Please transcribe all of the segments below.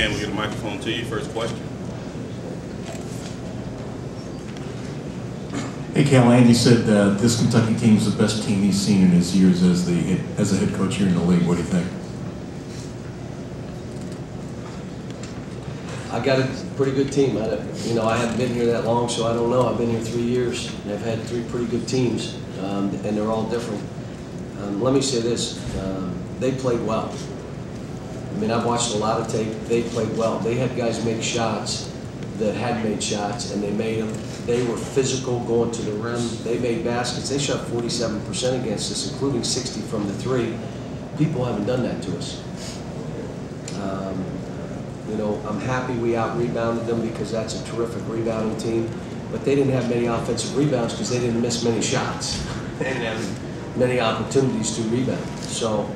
hand, we'll get a microphone to you. First question. Hey, Cal, Andy said this Kentucky team is the best team he's seen in his years as a head coach here in the league. What do you think? I got a pretty good team. I haven't been here that long, so I don't know. I've been here 3 years, and I've had 3 pretty good teams, and they're all different. Let me say this. They played well. I mean, I've watched a lot of tape. They played well. They had guys make shots that had made shots, and they made them. They were physical going to the rim. They made baskets. They shot 47% against us, including 60 from the 3. People haven't done that to us. I'm happy we out-rebounded them because that's a terrific rebounding team. But they didn't have many offensive rebounds because they didn't miss many shots. They didn't have many opportunities to rebound. So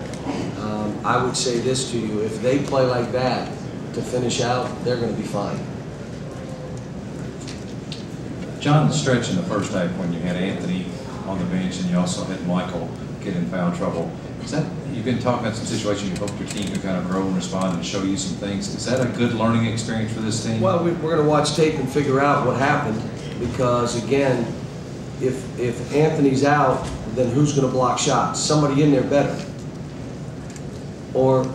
I would say this to you, if they play like that to finish out, they're going to be fine. John, the stretch in the first half when you had Anthony on the bench and you also had Michael get in foul trouble, you've been talking about some situations you hope your team can kind of grow and respond and show you some things. Is that a good learning experience for this team? Well, we're going to watch tape and figure out what happened because, again, if Anthony's out, then who's going to block shots? Somebody in there better. Or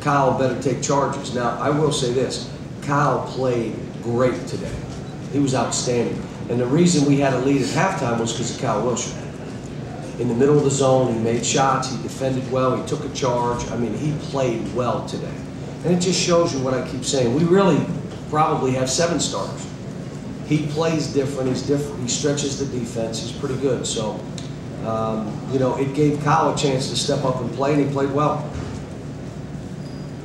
Kyle better take charges. Now, I will say this. Kyle played great today. He was outstanding. And the reason we had a lead at halftime was because of Kyle Wilshire. In the middle of the zone, he made shots, he defended well, he took a charge. I mean, he played well today. And it just shows you what I keep saying. We really probably have 7 starters. He plays different, he stretches the defense, he's pretty good. So, it gave Kyle a chance to step up and play, and he played well.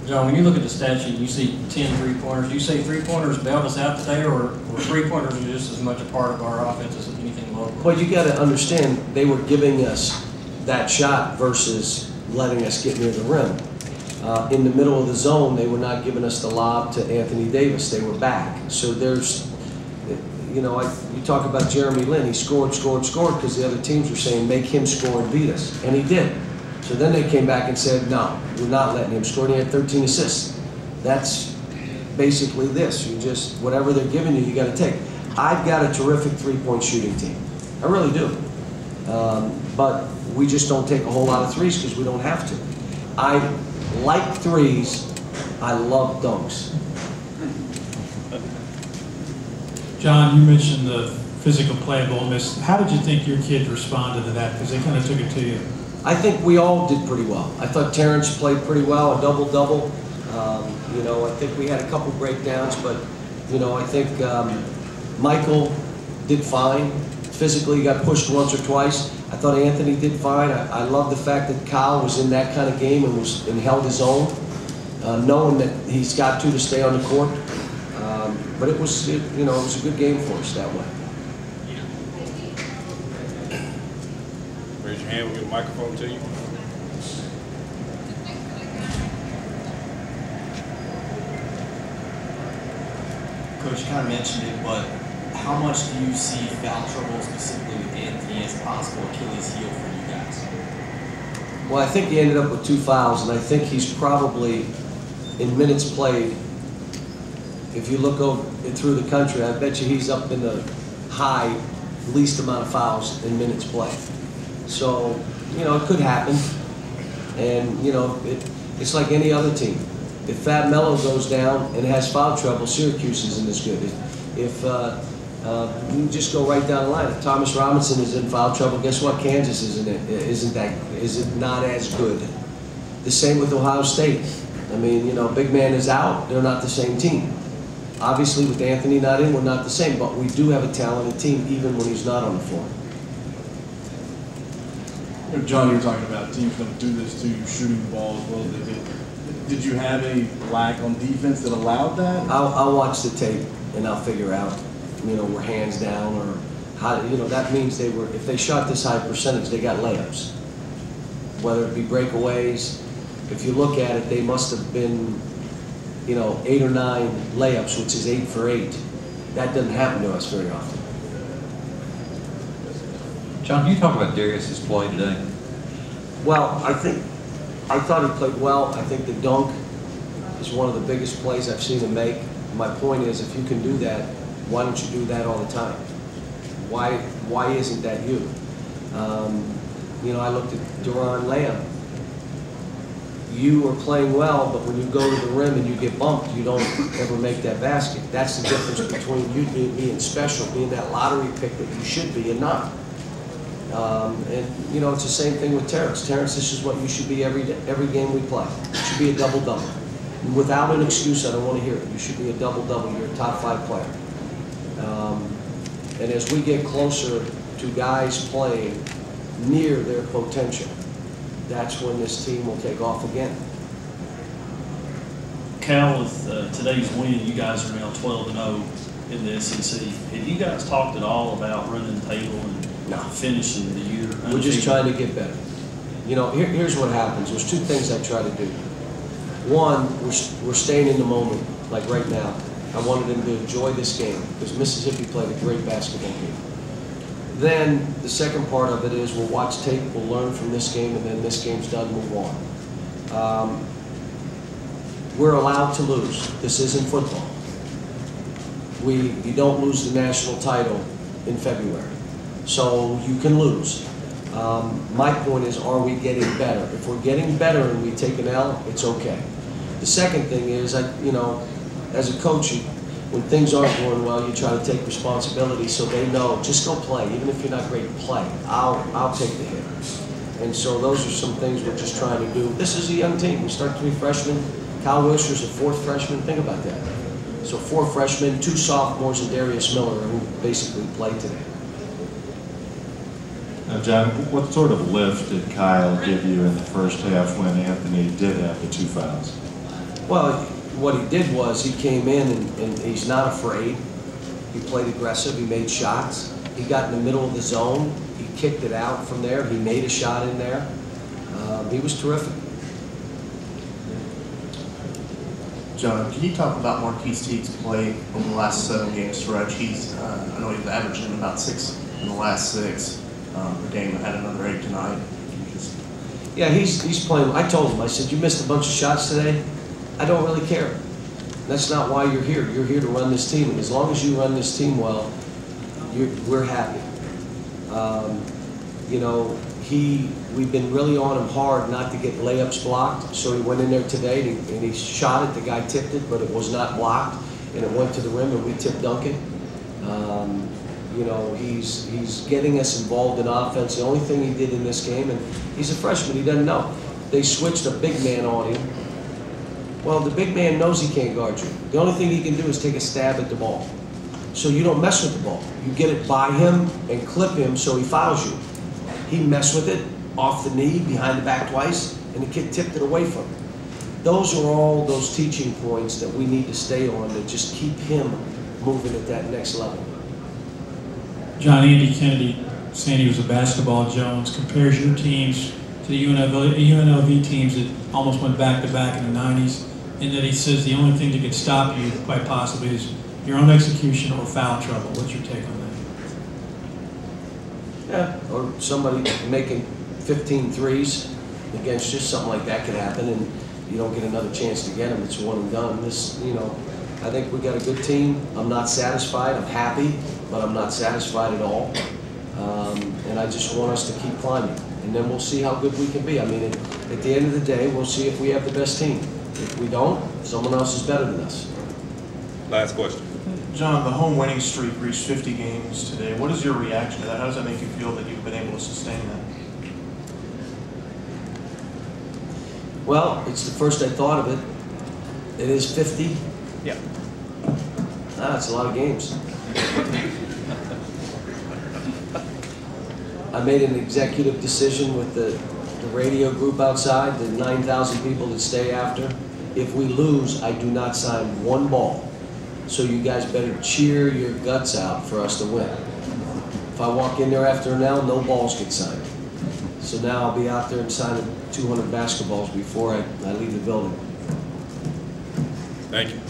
John, when you look at the stat sheet, you see 10 3-pointers. Do you say 3-pointers bailed us out today, or 3-pointers are just as much a part of our offense as anything local? Well, you got to understand, they were giving us that shot versus letting us get near the rim. In the middle of the zone, they were not giving us the lob to Anthony Davis. They were back. So there's, you talk about Jeremy Lin. He scored because the other teams were saying, make him score and beat us. And he did. So then they came back and said, no, we're not letting him score. And he had 13 assists. That's basically this. You just, whatever they're giving you, you got to take. I've got a terrific 3-point shooting team. I really do. But we just don't take a whole lot of threes because we don't have to. I like threes. I love dunks. John, you mentioned the physical play of Ole Miss. How did you think your kids responded to that? Because they kind of took it to you. I think we all did pretty well. I thought Terrence played pretty well, a double-double. I think we had a couple breakdowns, but, I think Michael did fine. Physically, he got pushed once or twice. I thought Anthony did fine. I love the fact that Kyle was in that kind of game and held his own, knowing that he's got to stay on the court. But it was a good game for us that way. Raise your hand, we'll get a microphone to you. Coach, you kind of mentioned it, but how much do you see foul trouble specifically with Anthony as a possible Achilles heel for you guys? Well, I think he ended up with 2 fouls, and I think he's probably, in minutes played, if you look over through the country, I bet you he's up in the high least amount of fouls in minutes played. So, it could happen. And, it's like any other team. If Fab Mello goes down and has foul trouble, Syracuse isn't as good. If you just go right down the line. If Thomas Robinson is in foul trouble, guess what? Kansas isn't not as good. The same with Ohio State. I mean, big man is out. They're not the same team. Obviously, with Anthony not in, we're not the same. But we do have a talented team, even when he's not on the floor. John, you're talking about teams going to do this to you, shooting the ball as well as they did. Did you have any lack on defense that allowed that? I'll watch the tape and I'll figure out, we're hands down or how. That means if they shot this high percentage, they got layups. Whether it be breakaways, if you look at it, they must have been, 8 or 9 layups, which is 8 for 8. That doesn't happen to us very often. John, can you talk about Darius's play today? Well, I thought he played well. I think the dunk is one of the biggest plays I've seen him make. My point is, if you can do that, why don't you do that all the time? Why isn't that you? You know, I looked at Duran Lamb. You are playing well, but when you go to the rim and you get bumped, you don't ever make that basket. That's the difference between you being special, being that lottery pick that you should be and not. And, you know, it's the same thing with Terrence. Terrence, this is what you should be every game we play. It should be a double-double. Without an excuse, I don't want to hear it. You should be a double-double. You're a top-5 player. And as we get closer to guys playing near their potential, that's when this team will take off again. Cal, with today's win, you guys are now 12-0 in the SEC. Have you guys talked at all about running the table and finishing the year? We're just trying to get better. You know, here's what happens. There's two things I try to do. One, we're staying in the moment, like right now. I wanted them to enjoy this game because Mississippi played a great basketball game. Then the second part of it is we'll watch tape, we'll learn from this game, and then this game's done, move on. We're allowed to lose. This isn't football. You don't lose the national title in February. So you can lose. My point is, are we getting better? If we're getting better and we take an L, it's okay. The second thing is, you know, as a coach, when things aren't going well, you try to take responsibility so they know, just go play. Even if you're not great, play. I'll take the hit. And so those are some things we're just trying to do. This is a young team. We start 3 freshmen. Kyle Wilsher's a 4th freshman. Think about that. So 4 freshmen, 2 sophomores, and Darius Miller, who basically played today. Now, John, what sort of lift did Kyle give you in the first half when Anthony did have the 2 fouls? Well, what he did was he came in and he's not afraid. He played aggressive. He made shots. He got in the middle of the zone. He kicked it out from there. He made a shot in there. He was terrific. John, can you talk about Marquise Teague's play over the last 7-game stretch? I know he's averaging about 6 in the last 6. The game had another 8 tonight. Yeah, he's playing. I told him, I said, you missed a bunch of shots today. I don't really care. That's not why you're here. You're here to run this team. And as long as you run this team well, we're happy. You know, we've been really on him hard not to get layups blocked. So he went in there today and he shot it. The guy tipped it, but it was not blocked. And it went to the rim and we tipped Duncan. You know, he's getting us involved in offense. The only thing he did in this game, and he's a freshman, he doesn't know. They switched a big man on him. Well, the big man knows he can't guard you. The only thing he can do is take a stab at the ball. So you don't mess with the ball. You get it by him and clip him so he fouls you. He messed with it off the knee, behind the back twice, and the kid tipped it away from him. Those are all those teaching points that we need to stay on to just keep him moving at that next level. John, Andy Kennedy, saying he was a basketball Jones, compares your teams to the UNLV teams that almost went back-to-back in the 90s, and that he says the only thing that could stop you, quite possibly, is your own execution or foul trouble. What's your take on that? Yeah, or somebody making 15 threes against you, something like that could happen, and you don't get another chance to get them. It's one and done. This, you know, I think we got a good team. I'm not satisfied. I'm happy, but I'm not satisfied at all. And I just want us to keep climbing. And then we'll see how good we can be. I mean, at the end of the day, we'll see if we have the best team. If we don't, someone else is better than us. Last question. John, the home winning streak reached 50 games today. What is your reaction to that? How does that make you feel that you've been able to sustain that? Well, it's the first I thought of it. It is 50. Yeah. It's a lot of games. I made an executive decision with the radio group outside, the 9,000 people that stay after. If we lose, I do not sign one ball. So you guys better cheer your guts out for us to win. If I walk in there after an L, no balls get signed. So now I'll be out there and signing 200 basketballs before I leave the building. Thank you.